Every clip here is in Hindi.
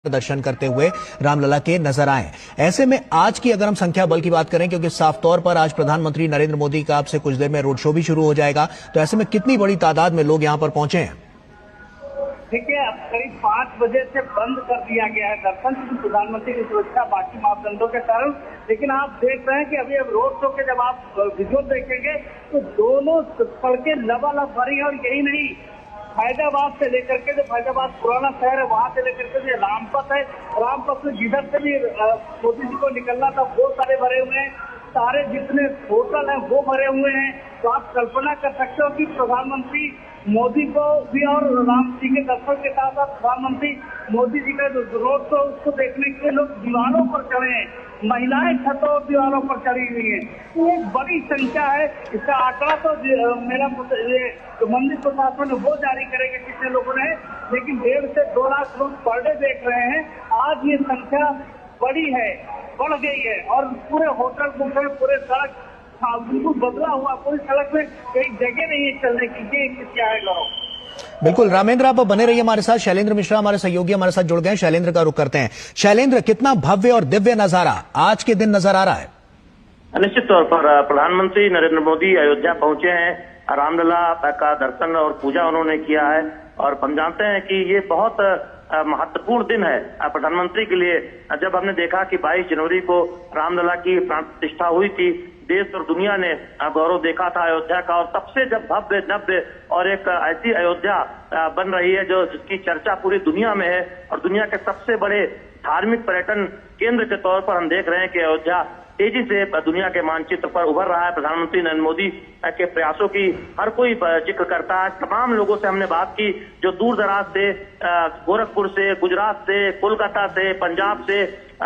दर्शन करते हुए रामलला के नजर आए। ऐसे में आज की अगर हम संख्या बल की बात करें, क्योंकि साफ तौर पर आज प्रधानमंत्री नरेंद्र मोदी का अब से कुछ देर में रोड शो भी शुरू हो जाएगा, तो ऐसे में कितनी बड़ी तादाद में लोग यहां पर पहुंचे हैं? देखिए, अब करीब 5 बजे से बंद कर दिया गया है दर्शन, प्रधानमंत्री की सुरक्षा बाकी मापदंडों के कारण। लेकिन आप देख रहे हैं कि अभी अब रोड शो के जब आप विजुअल देखेंगे तो दोनों सड़कें लबालब भरी है। और यही नहीं, फैजाबाद से लेकर के, जो फैजाबाद पुराना शहर है वहां से लेकर के जो रामपथ है, रामपथ में जिधर से भी मोदी जी को निकलना था वो सारे भरे हुए हैं। सारे जितने होटल हैं वो भरे हुए हैं। तो आप कल्पना कर सकते हो कि प्रधानमंत्री मोदी को भी और राम जी के दर्शन के साथ साथ प्रधानमंत्री मोदी जी का जो रोड शो उसको देखने के लिए लोग दीवारों पर चढ़े हैं। महिलाएं छतों और दीवारों पर चढ़ी हुई हैं। तो एक बड़ी संख्या है। इसका आंकड़ा तो मेरा मंदिर प्रशासन वो जारी करेंगे कितने लोगों ने, लेकिन 1.5 से 2 लाख लोग पर डे देख रहे हैं। आज ये संख्या बड़ी है, बढ़ गई है। और पूरे होटल बुक है, पूरे सड़क बिल्कुल बदला हुआ, पूरी सड़क में कई जगह नहीं है चलने की। ये क्या है गौरव? बिल्कुल रामेंद्र, आप बने रहिए हमारे साथ। शैलेंद्र मिश्रा हमारे सहयोगी हमारे साथ जुड़ गए। शैलेंद्र का रुख करते हैं। शैलेंद्र, कितना भव्य और दिव्य नजारा आज के दिन नजर आ रहा है? निश्चित तौर पर प्रधानमंत्री नरेंद्र मोदी अयोध्या पहुंचे हैं। रामलला का दर्शन और पूजा उन्होंने किया है। और हम जानते हैं कि ये बहुत महत्वपूर्ण दिन है प्रधानमंत्री के लिए। जब हमने देखा कि 22 जनवरी को रामलला की प्राण प्रतिष्ठा हुई थी, देश और दुनिया ने गौरव देखा था अयोध्या का। और तब से जब भव्य नव्य और एक ऐसी अयोध्या बन रही है जो जिसकी चर्चा पूरी दुनिया में है और दुनिया के सबसे बड़े धार्मिक पर्यटन केंद्र के तौर पर हम देख रहे हैं कि अयोध्या तेजी से दुनिया के मानचित्र पर उभर रहा है। प्रधानमंत्री नरेंद्र मोदी के प्रयासों की हर कोई जिक्र करता है। तमाम लोगों से हमने बात की जो दूर दराज से, गोरखपुर से, गुजरात से, कोलकाता से, पंजाब से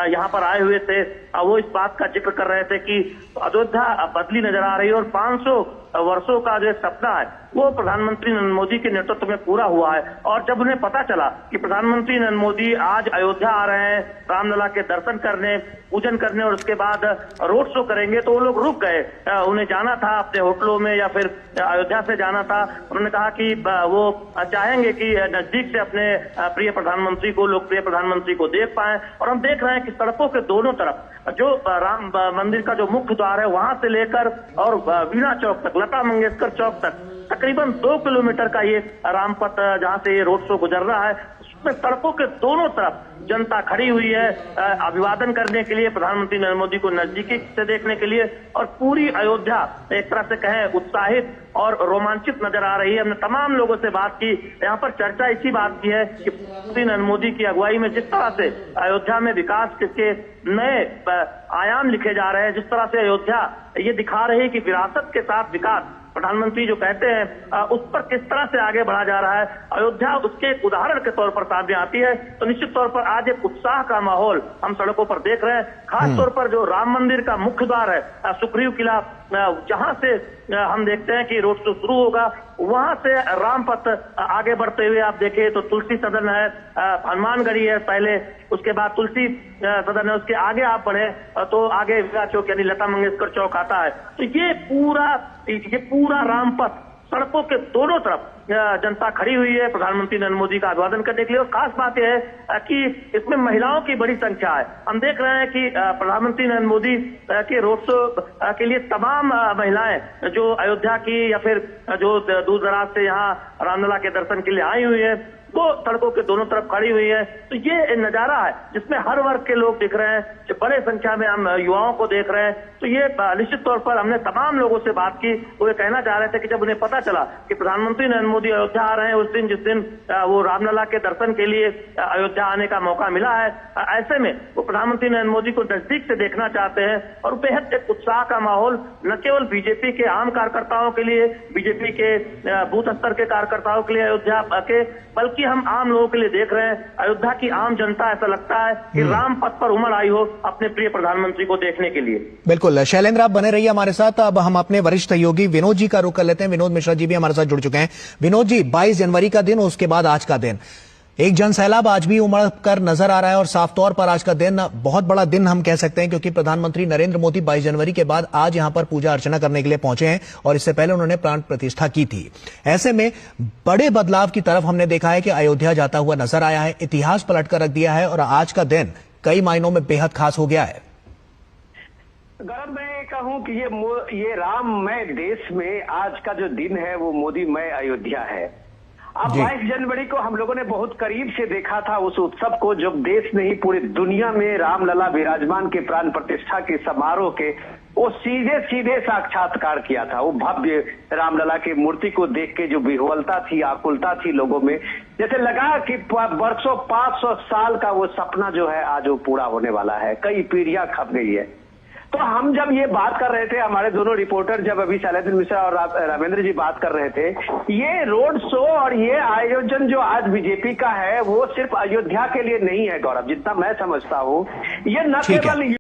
यहाँ पर आए हुए थे। वो इस बात का जिक्र कर रहे थे कि अयोध्या बदली नजर आ रही है और 500 वर्षों का जो सपना है वो प्रधानमंत्री नरेंद्र मोदी के नेतृत्व में पूरा हुआ है। और जब उन्हें पता चला कि प्रधानमंत्री नरेंद्र मोदी आज अयोध्या आ रहे हैं रामलला के दर्शन करने, पूजन करने और उसके बाद रोड शो करेंगे, तो वो लोग रुक गए। उन्हें जाना था अपने होटलों में या फिर अयोध्या से जाना था। उन्होंने कहा कि वो चाहेंगे कि नजदीक से अपने प्रिय प्रधानमंत्री को, लोकप्रिय प्रधानमंत्री को देख पाए। और हम देख रहे हैं कि सड़कों के दोनों तरफ जो राम मंदिर का जो मुख्य द्वार है वहां से लेकर और वीणा चौक तक, लता मंगेशकर चौक तक तकरीबन 2 किलोमीटर का ये रामपथ जहां से ये रोड शो गुजर रहा है, उसमें सड़कों के दोनों तरफ जनता खड़ी हुई है अभिवादन करने के लिए, प्रधानमंत्री नरेंद्र मोदी को नजदीकी से देखने के लिए। और पूरी अयोध्या एक तरह से कहें उत्साहित और रोमांचित नजर आ रही है। हमने तमाम लोगों से बात की। यहाँ पर चर्चा इसी बात की है कि प्रधानमंत्री नरेंद्र मोदी की अगुवाई में जिस तरह से अयोध्या में विकास के नए आयाम लिखे जा रहे हैं, जिस तरह से अयोध्या ये दिखा रही है कि विरासत के साथ विकास प्रधानमंत्री जो कहते हैं उस पर किस तरह से आगे बढ़ा जा रहा है, अयोध्या उसके एक उदाहरण के तौर पर सामने आती है। तो निश्चित तौर पर आज एक उत्साह का माहौल हम सड़कों पर देख रहे हैं। खास तौर पर जो राम मंदिर का मुख्य द्वार है, सुग्रीव किला, जहां से हम देखते हैं कि रोड शो शुरू होगा, वहां से रामपथ आगे बढ़ते हुए आप देखें तो तुलसी सदन है, हनुमानगढ़ी है पहले, उसके बाद तुलसी सदन है, उसके आगे आप बढ़े तो आगे वीणा चौक यानी लता मंगेशकर चौक आता है। तो ये पूरा रामपथ सड़कों के दोनों तरफ जनता खड़ी हुई है प्रधानमंत्री नरेंद्र मोदी का अभिवादन करने के लिए। और खास बात यह है कि इसमें महिलाओं की बड़ी संख्या है। हम देख रहे हैं कि प्रधानमंत्री नरेंद्र मोदी के रोड शो के लिए तमाम महिलाएं जो अयोध्या की या फिर जो दूर दराज से यहाँ रामलला के दर्शन के लिए आई हुई है, वो सड़कों के दोनों तरफ खड़ी हुई है। तो ये नजारा है जिसमें हर वर्ग के लोग दिख रहे हैं, जो बड़े संख्या में हम युवाओं को देख रहे हैं। तो ये निश्चित तौर पर हमने तमाम लोगों से बात की, वो ये कहना चाह रहे थे कि जब उन्हें पता चला कि प्रधानमंत्री नरेंद्र मोदी अयोध्या आ रहे हैं उस दिन जिस दिन वो रामलला के दर्शन के लिए अयोध्या आने का मौका मिला है, ऐसे में वो प्रधानमंत्री नरेंद्र मोदी को नजदीक से देखना चाहते हैं। और बेहद एक उत्साह का माहौल न केवल बीजेपी के आम कार्यकर्ताओं के लिए, बीजेपी के बूथ स्तर के कार्यकर्ताओं के लिए अयोध्या के, बल्कि हम आम लोगों के लिए देख रहे हैं। अयोध्या की आम जनता ऐसा लगता है कि राम पथ पर उमड़ आई हो अपने प्रिय प्रधानमंत्री को देखने के लिए। बिल्कुल शैलेंद्र, आप बने रहिए हमारे साथ। अब हम अपने वरिष्ठ सहयोगी विनोद जी का रुख कर लेते हैं। विनोद मिश्रा जी भी हमारे साथ जुड़ चुके हैं। विनोद जी, 22 जनवरी का दिन, उसके बाद आज का दिन, एक जनसैलाब आज भी उमड़ कर नजर आ रहा है और साफ तौर पर आज का दिन बहुत बड़ा दिन हम कह सकते हैं, क्योंकि प्रधानमंत्री नरेंद्र मोदी 22 जनवरी के बाद आज यहां पर पूजा अर्चना करने के लिए पहुंचे हैं और इससे पहले उन्होंने प्राण प्रतिष्ठा की थी। ऐसे में बड़े बदलाव की तरफ हमने देखा है कि अयोध्या जाता हुआ नजर आया है, इतिहास पलट कर रख दिया है और आज का दिन कई मायनों में बेहद खास हो गया है। गौरव, मैं कहूं कि ये राममय देश में आज का जो दिन है वो मोदीमय अयोध्या है। अब 22 जनवरी को हम लोगों ने बहुत करीब से देखा था उस उत्सव को, जब देश नहीं पूरी दुनिया में रामलला विराजमान के प्राण प्रतिष्ठा के समारोह के वो सीधे सीधे साक्षात्कार किया था। वो भव्य रामलला की मूर्ति को देख के जो विह्वलता थी, आकुलता थी लोगों में, जैसे लगा कि वर्षों 500 साल का वो सपना जो है आज वो पूरा होने वाला है। कई पीढ़ियां खप गई है। तो हम जब ये बात कर रहे थे, हमारे दोनों रिपोर्टर जब अभी शैलेंद्र मिश्रा और रामेंद्र जी बात कर रहे थे, ये रोड शो और ये आयोजन जो आज बीजेपी का है वो सिर्फ अयोध्या के लिए नहीं है गौरव, जितना मैं समझता हूँ। ये न केवल